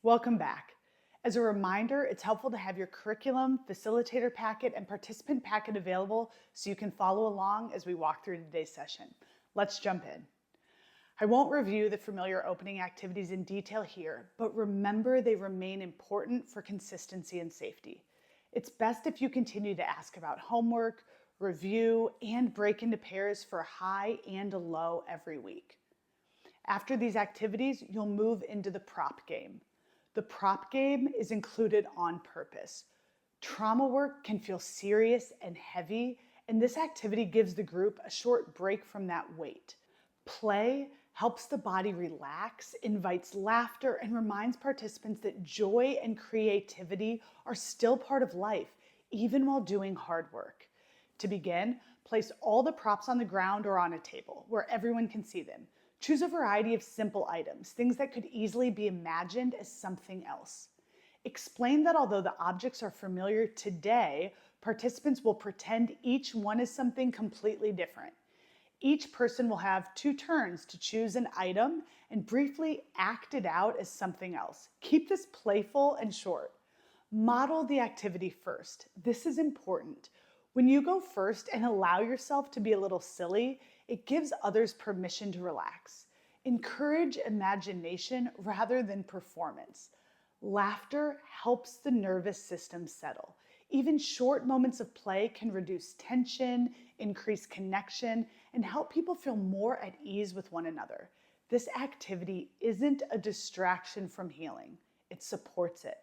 Welcome back. As a reminder, it's helpful to have your curriculum, facilitator packet, and participant packet available so you can follow along as we walk through today's session. Let's jump in. I won't review the familiar opening activities in detail here, but remember they remain important for consistency and safety. It's best if you continue to ask about homework, review, and break into pairs for a high and a low every week. After these activities, you'll move into the prop game. The prop game is included on purpose. Trauma work can feel serious and heavy, and this activity gives the group a short break from that weight. Play helps the body relax, invites laughter, and reminds participants that joy and creativity are still part of life, even while doing hard work. To begin, place all the props on the ground or on a table where everyone can see them. Choose a variety of simple items, things that could easily be imagined as something else. Explain that although the objects are familiar today, participants will pretend each one is something completely different. Each person will have 2 turns to choose an item and briefly act it out as something else. Keep this playful and short. Model the activity first. This is important. When you go first and allow yourself to be a little silly, it gives others permission to relax. Encourage imagination rather than performance. Laughter helps the nervous system settle. Even short moments of play can reduce tension, increase connection, and help people feel more at ease with one another. This activity isn't a distraction from healing. It supports it.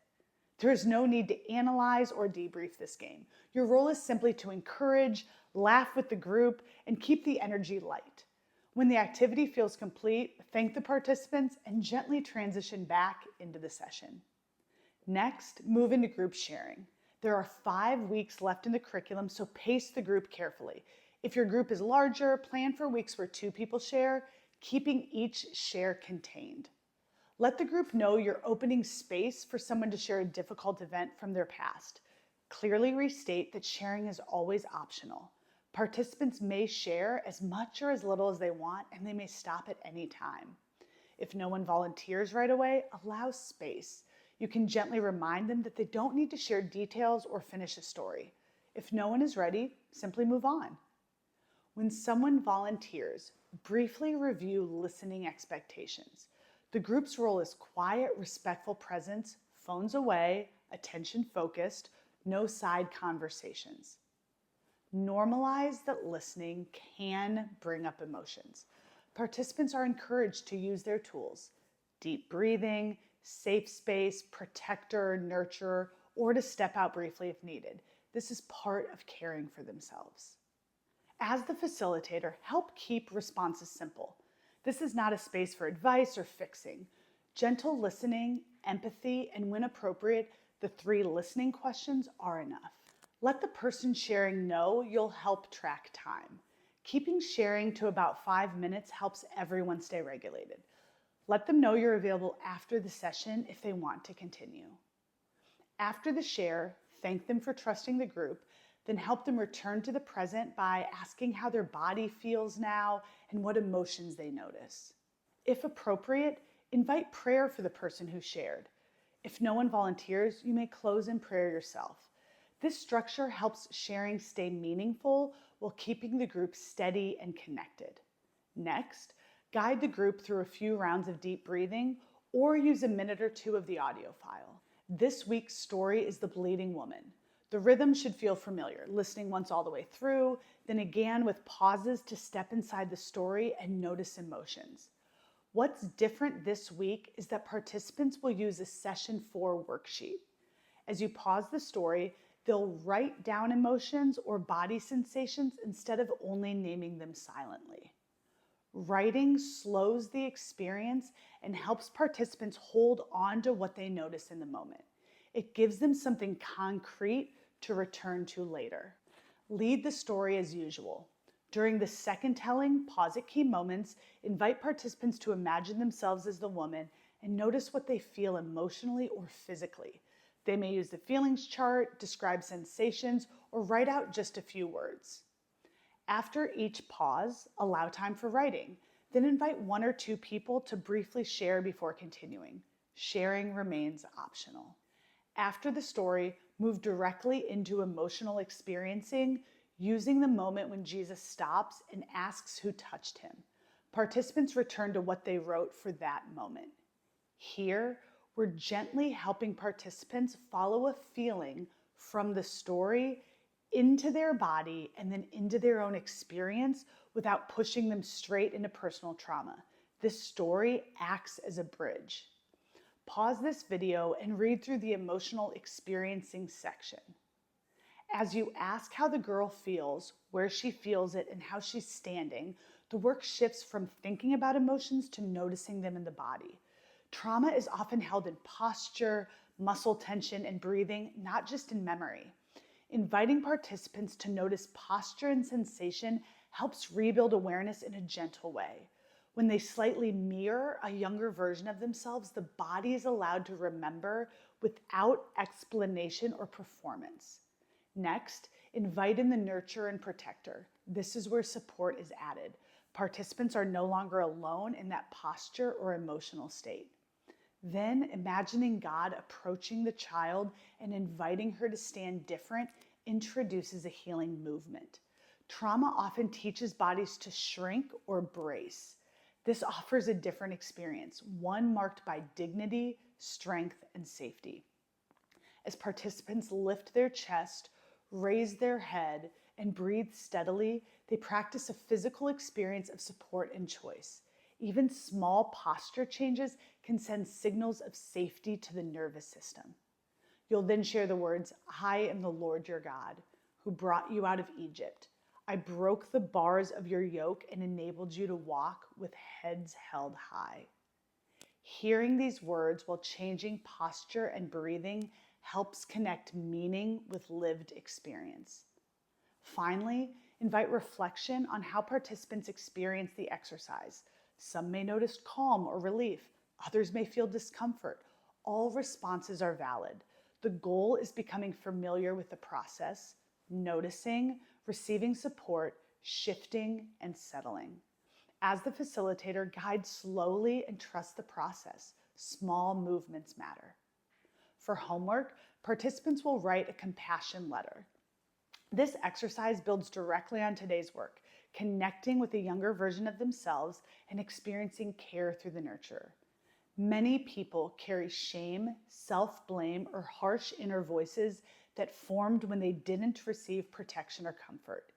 There is no need to analyze or debrief this game. Your role is simply to encourage, laugh with the group, and keep the energy light. When the activity feels complete, thank the participants and gently transition back into the session. Next, move into group sharing. There are 5 weeks left in the curriculum, so pace the group carefully. If your group is larger, plan for weeks where 2 people share, keeping each share contained. Let the group know you're opening space for someone to share a difficult event from their past. Clearly restate that sharing is always optional. Participants may share as much or as little as they want, and they may stop at any time. If no one volunteers right away, allow space. You can gently remind them that they don't need to share details or finish a story. If no one is ready, simply move on. When someone volunteers, briefly review listening expectations. The group's role is quiet, respectful presence, phones away, attention focused, no side conversations. Normalize that listening can bring up emotions. Participants are encouraged to use their tools: deep breathing, safe space, protector, nurturer, or to step out briefly if needed. This is part of caring for themselves. As the facilitator, help keep responses simple. This is not a space for advice or fixing. Gentle listening, empathy, and when appropriate, the 3 listening questions are enough. Let the person sharing know you'll help track time. Keeping sharing to about 5 minutes helps everyone stay regulated. Let them know you're available after the session if they want to continue. After the share, thank them for trusting the group, then help them return to the present by asking how their body feels now and what emotions they notice. If appropriate, invite prayer for the person who shared. If no one volunteers, you may close in prayer yourself. This structure helps sharing stay meaningful while keeping the group steady and connected. Next, guide the group through a few rounds of deep breathing or use a minute or 2 of the audio file. This week's story is The Bleeding Woman. The rhythm should feel familiar, listening once all the way through, then again with pauses to step inside the story and notice emotions. What's different this week is that participants will use a session 4 worksheet. As you pause the story, they'll write down emotions or body sensations instead of only naming them silently. Writing slows the experience and helps participants hold on to what they notice in the moment. It gives them something concrete to return to later. Lead the story as usual. During the second telling, pause at key moments, invite participants to imagine themselves as the woman and notice what they feel emotionally or physically. They may use the feelings chart, describe sensations, or write out just a few words. After each pause, allow time for writing. Then invite 1 or 2 people to briefly share before continuing. Sharing remains optional. After the story, move directly into emotional experiencing, using the moment when Jesus stops and asks who touched him. Participants return to what they wrote for that moment. Here, we're gently helping participants follow a feeling from the story into their body and then into their own experience without pushing them straight into personal trauma. This story acts as a bridge. Pause this video and read through the emotional experiencing section. As you ask how the girl feels, where she feels it, and how she's standing, the work shifts from thinking about emotions to noticing them in the body. Trauma is often held in posture, muscle tension, and breathing, not just in memory. Inviting participants to notice posture and sensation helps rebuild awareness in a gentle way. When they slightly mirror a younger version of themselves, the body is allowed to remember without explanation or performance. Next, invite in the nurturer and protector. This is where support is added. Participants are no longer alone in that posture or emotional state. Then, imagining God approaching the child and inviting her to stand different introduces a healing movement. Trauma often teaches bodies to shrink or brace. This offers a different experience, one marked by dignity, strength, and safety. As participants lift their chest, raise their head, and breathe steadily, they practice a physical experience of support and choice. Even small posture changes can send signals of safety to the nervous system. You'll then share the words, "I am the Lord your God, who brought you out of Egypt. I broke the bars of your yoke and enabled you to walk with heads held high." Hearing these words while changing posture and breathing helps connect meaning with lived experience. Finally, invite reflection on how participants experience the exercise. Some may notice calm or relief. Others may feel discomfort. All responses are valid. The goal is becoming familiar with the process, noticing, receiving support, shifting, and settling. As the facilitator, guide slowly and trust the process. Small movements matter. For homework, participants will write a compassion letter. This exercise builds directly on today's work, connecting with a younger version of themselves and experiencing care through the nurturer. Many people carry shame, self-blame, or harsh inner voices that formed when they didn't receive protection or comfort.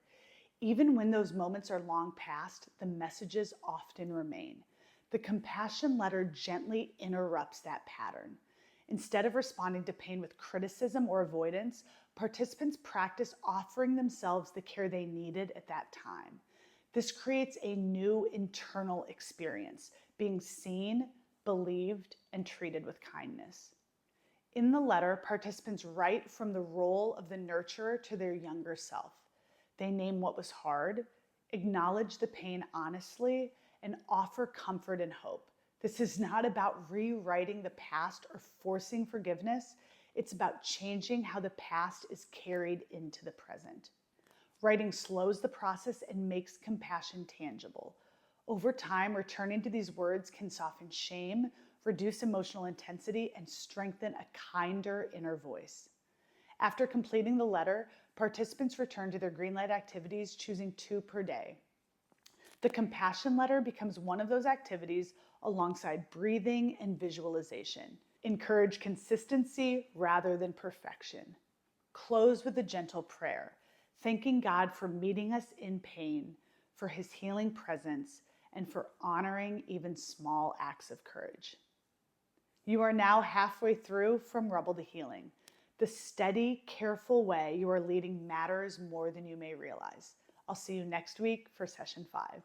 Even when those moments are long past, the messages often remain. The compassion letter gently interrupts that pattern. Instead of responding to pain with criticism or avoidance, participants practice offering themselves the care they needed at that time. This creates a new internal experience, being seen, believed, and treated with kindness. In the letter, participants write from the role of the nurturer to their younger self. They name what was hard, acknowledge the pain honestly, and offer comfort and hope. This is not about rewriting the past or forcing forgiveness. It's about changing how the past is carried into the present. Writing slows the process and makes compassion tangible. Over time, returning to these words can soften shame, reduce emotional intensity, and strengthen a kinder inner voice. After completing the letter, participants return to their green light activities, choosing 2 per day. The compassion letter becomes one of those activities alongside breathing and visualization. Encourage consistency rather than perfection. Close with a gentle prayer, thanking God for meeting us in pain, for his healing presence, and for honoring even small acts of courage. You are now halfway through From Rebel to Healing. The steady, careful way you are leading matters more than you may realize. I'll see you next week for session 5.